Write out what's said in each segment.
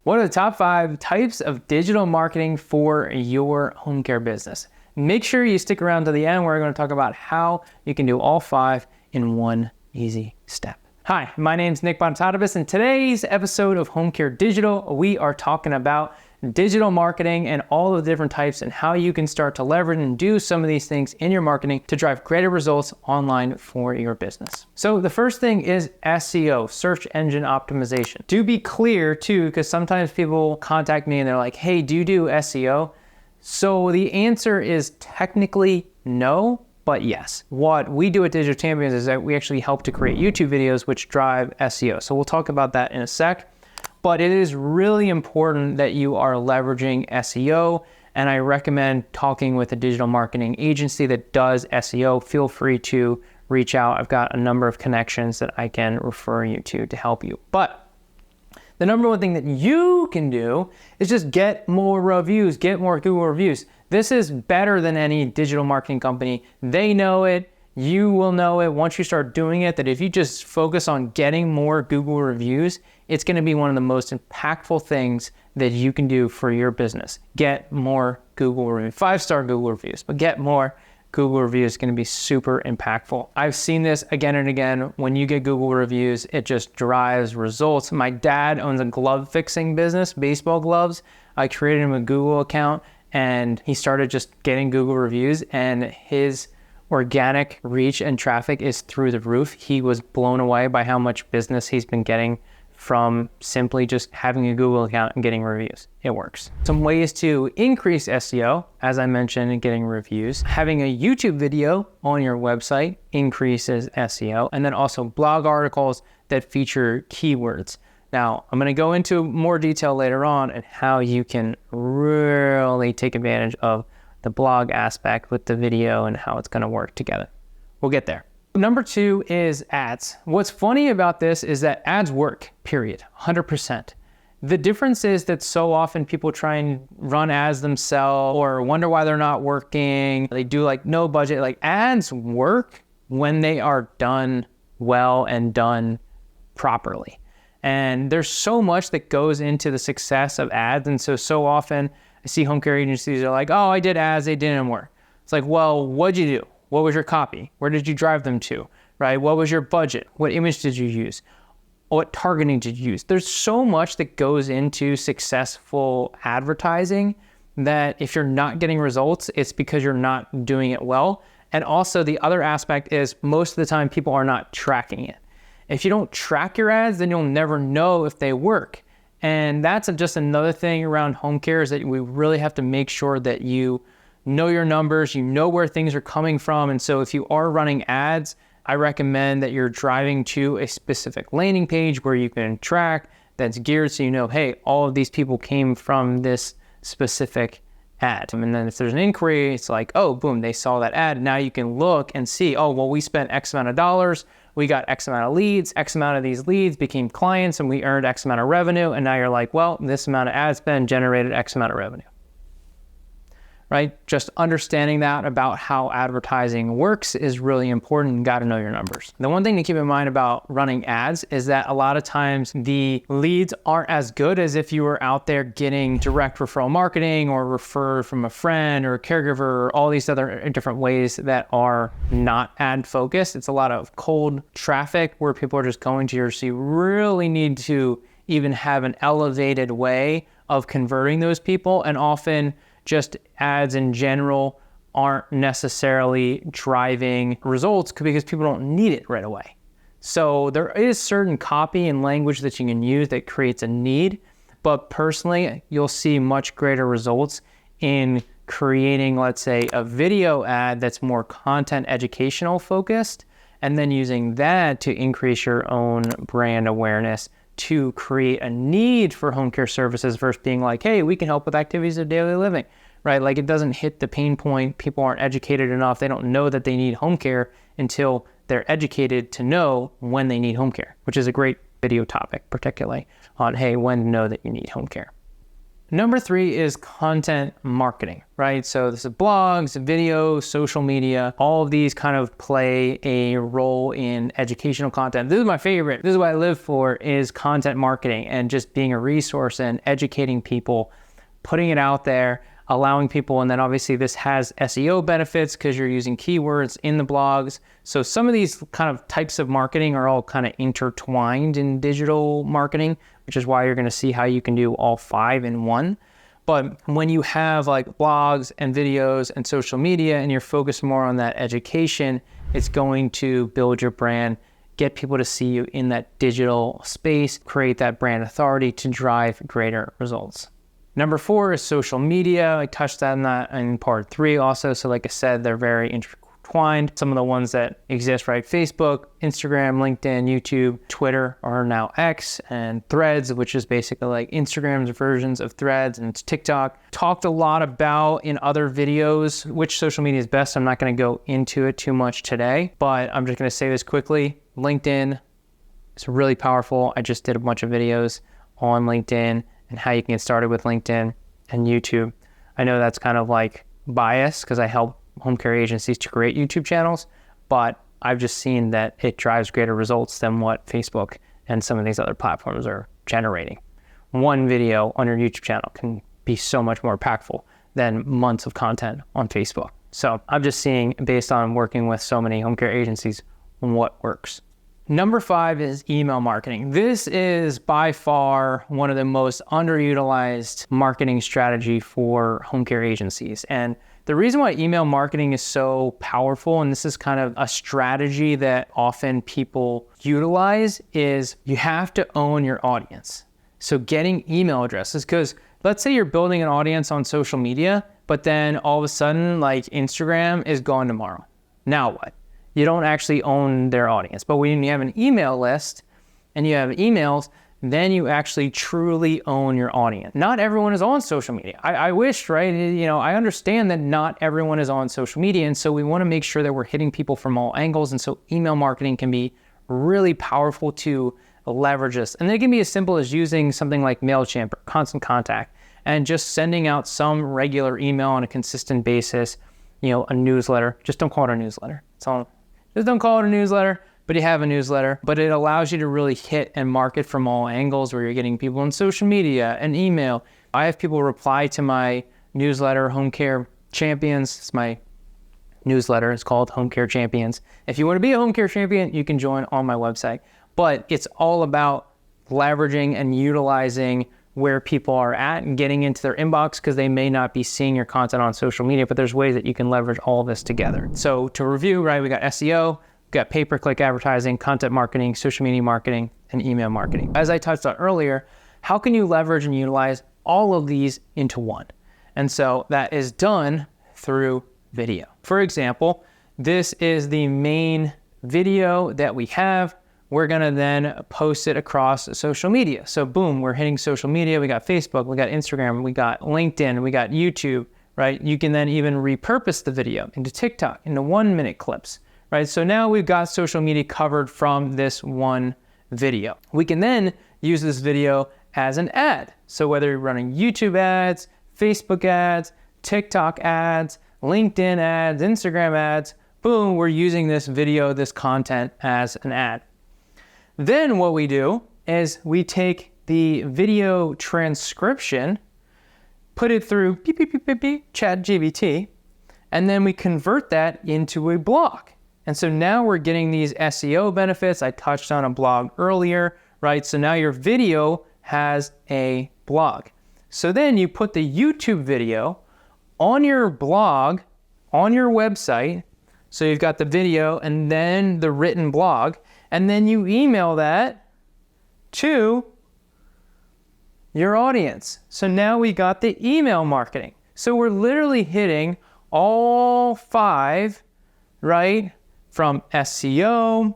What are the top 5 types of digital marketing for your home care business? Make sure you stick around to the end. We're going to talk about how you can do all 5 in one easy step. Hi, my name's Nick Bonitatibus. In today's episode of Home Care Digital, we are talking about digital marketing and all of the different types and how you can start to leverage and do some of these things in your marketing to drive greater results online for your business. So the first thing is SEO, search engine optimization. To be clear too, because sometimes people contact me and they're like, hey, do you do SEO? So the answer is technically no, but yes. What we do at Digital Champions is that we actually help to create YouTube videos which drive SEO. So we'll talk about that in a sec. But it is really important that you are leveraging SEO, and I recommend talking with a digital marketing agency that does SEO. Feel free to reach out. I've got a number of connections that I can refer you to help you. But the number one thing that you can do is just get more reviews, get more Google reviews. This is better than any digital marketing company. They know it. You will know it once you start doing it, that if you just focus on getting more Google reviews, it's going to be one of the most impactful things that you can do for your business. Get more Google reviews, 5-star Google reviews, but get more Google reviews is going to be super impactful. I've seen this again and again. When you get Google reviews, it just drives results. My dad owns a glove fixing business, baseball gloves. I created him a Google account and he started just getting Google reviews, and his organic reach and traffic is through the roof. He was blown away by how much business he's been getting from simply just having a Google account and getting reviews. It works. Some ways to increase SEO, as I mentioned, and getting reviews. Having a YouTube video on your website increases SEO, and then also blog articles that feature keywords. Now, I'm going to go into more detail later on and how you can really take advantage of the blog aspect with the video and how it's going to work together. We'll get there. Number 2 is ads. What's funny about this is that ads work, period, 100%. The difference is that so often people try and run ads themselves or wonder why they're not working. They do like no budget. Like, ads work when they are done well and done properly. And there's so much that goes into the success of ads. And so often I see home care agencies are like, oh, I did ads, they didn't work. It's like, well, what'd you do? What was your copy? Where did you drive them to, right? What was your budget? What image did you use? What targeting did you use? There's so much that goes into successful advertising that if you're not getting results, it's because you're not doing it well. And also the other aspect is most of the time people are not tracking it. If you don't track your ads, then you'll never know if they work. And that's just another thing around home care, is that we really have to make sure that you know your numbers, you know where things are coming from. And so if you are running ads, I recommend that you're driving to a specific landing page where you can track that's geared so you know, hey, all of these people came from this specific ad. And then if there's an inquiry, it's like, oh, boom, they saw that ad. Now you can look and see, oh, well, we spent X amount of dollars. We got X amount of leads, X amount of these leads became clients, and we earned X amount of revenue. And now you're like, well, this amount of ad spend generated X amount of revenue. Right? Just understanding that about how advertising works is really important. You got to know your numbers. The one thing to keep in mind about running ads is that a lot of times the leads aren't as good as if you were out there getting direct referral marketing or referred from a friend or a caregiver or all these other different ways that are not ad focused. It's a lot of cold traffic where people are just going to your, so you really need to even have an elevated way of converting those people. And often just ads in general aren't necessarily driving results because people don't need it right away. So there is certain copy and language that you can use that creates a need, but personally, you'll see much greater results in creating, let's say, a video ad that's more content educational focused, and then using that to increase your own brand awareness to create a need for home care services versus being like, hey, we can help with activities of daily living, right? Like, it doesn't hit the pain point. People aren't educated enough. They don't know that they need home care until they're educated to know when they need home care, which is a great video topic, particularly on, hey, when to know that you need home care. Number 3 is content marketing, right? So this is blogs, video, social media, all of these kind of play a role in educational content. This is my favorite. This is what I live for, is content marketing and just being a resource and educating people, putting it out there, allowing people. And then obviously this has SEO benefits because you're using keywords in the blogs. So some of these kind of types of marketing are all kind of intertwined in digital marketing, which is why you're going to see how you can do all 5 in one. But when you have like blogs and videos and social media and you're focused more on that education, it's going to build your brand, get people to see you in that digital space, create that brand authority to drive greater results. Number 4 is social media. I touched on that in part 3 also. So like I said, they're very intertwined. Some of the ones that exist, right? Facebook, Instagram, LinkedIn, YouTube, Twitter, are now X, and Threads, which is basically like Instagram's versions of Threads, and it's TikTok. Talked a lot about in other videos which social media is best. I'm not going to go into it too much today, but I'm just going to say this quickly. LinkedIn is really powerful. I just did a bunch of videos on LinkedIn and how you can get started with LinkedIn and YouTube. I know that's kind of like biased because I help home care agencies to create YouTube channels, but I've just seen that it drives greater results than what Facebook and some of these other platforms are generating. One video on your YouTube channel can be so much more impactful than months of content on Facebook. So I'm just seeing, based on working with so many home care agencies, what works. Number 5 is email marketing. This is by far one of the most underutilized marketing strategy for home care agencies. And the reason why email marketing is so powerful, and this is kind of a strategy that often people utilize, is you have to own your audience. So getting email addresses, because let's say you're building an audience on social media, but then all of a sudden like Instagram is gone tomorrow. Now what? You don't actually own their audience. But when you have an email list and you have emails, then you actually truly own your audience. Not everyone is on social media. I wish, right? You know, I understand that not everyone is on social media. And so we want to make sure that we're hitting people from all angles. And so email marketing can be really powerful to leverage this. And it can be as simple as using something like MailChimp or Constant Contact and just sending out some regular email on a consistent basis, you know, a newsletter. Just don't call it a newsletter. Just don't call it a newsletter, but you have a newsletter. But it allows you to really hit and market from all angles, where you're getting people on social media and email. I have people reply to my newsletter, Home Care Champions. It's my newsletter. It's called Home Care Champions. If you want to be a home care champion, you can join on my website. But it's all about leveraging and utilizing where people are at and getting into their inbox, because they may not be seeing your content on social media, but there's ways that you can leverage all of this together. So to review, right, we got SEO, we got pay-per-click advertising, content marketing, social media marketing, and email marketing. As I touched on earlier, how can you leverage and utilize all of these into one? And so that is done through video. For example, this is the main video that we have. We're gonna then post it across social media. So boom, we're hitting social media. We got Facebook, we got Instagram, we got LinkedIn, we got YouTube, right? You can then even repurpose the video into TikTok, into 1-minute clips, right? So now we've got social media covered from this one video. We can then use this video as an ad. So whether you're running YouTube ads, Facebook ads, TikTok ads, LinkedIn ads, Instagram ads, boom, we're using this video, this content as an ad. Then what we do is we take the video transcription, put it through ChatGPT, and then we convert that into a blog. And so now we're getting these SEO benefits. I touched on a blog earlier, right? So now your video has a blog. So then you put the YouTube video on your blog, on your website. So you've got the video and then the written blog. And then you email that to your audience. So now we got the email marketing. So we're literally hitting all 5, right? From SEO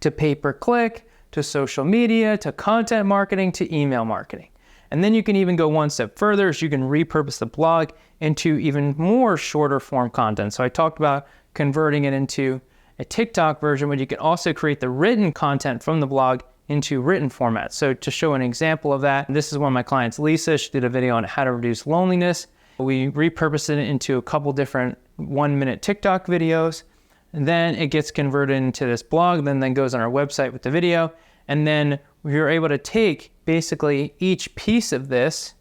to pay-per-click to social media to content marketing to email marketing. And then you can even go one step further, so you can repurpose the blog into even more shorter form content. So I talked about converting it into a TikTok version, but you can also create the written content from the blog into written format. So to show an example of that, this is one of my clients, Lisa. She did a video on how to reduce loneliness. We repurposed it into a couple different 1-minute TikTok videos. And then it gets converted into this blog, then goes on our website with the video. And then we were able to take basically each piece of this,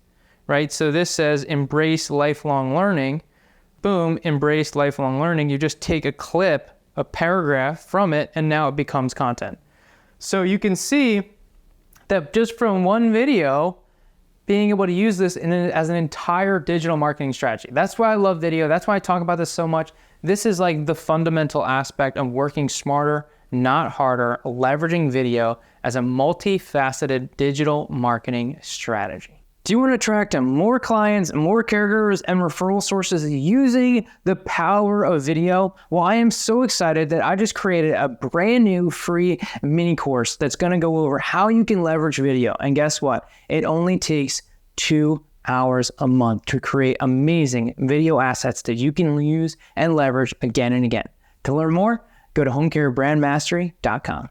right? So this says embrace lifelong learning. Boom, embrace lifelong learning. You just take a clip, a paragraph from it, and now it becomes content. So you can see that just from one video, being able to use this as an entire digital marketing strategy. That's why I love video. That's why I talk about this so much. This is like the fundamental aspect of working smarter, not harder, leveraging video as a multifaceted digital marketing strategy. Do you want to attract more clients, more caregivers, and referral sources using the power of video? Well, I am so excited that I just created a brand new free mini course that's going to go over how you can leverage video. And guess what? It only takes 2 hours a month to create amazing video assets that you can use and leverage again and again. To learn more, go to homecarebrandmastery.com.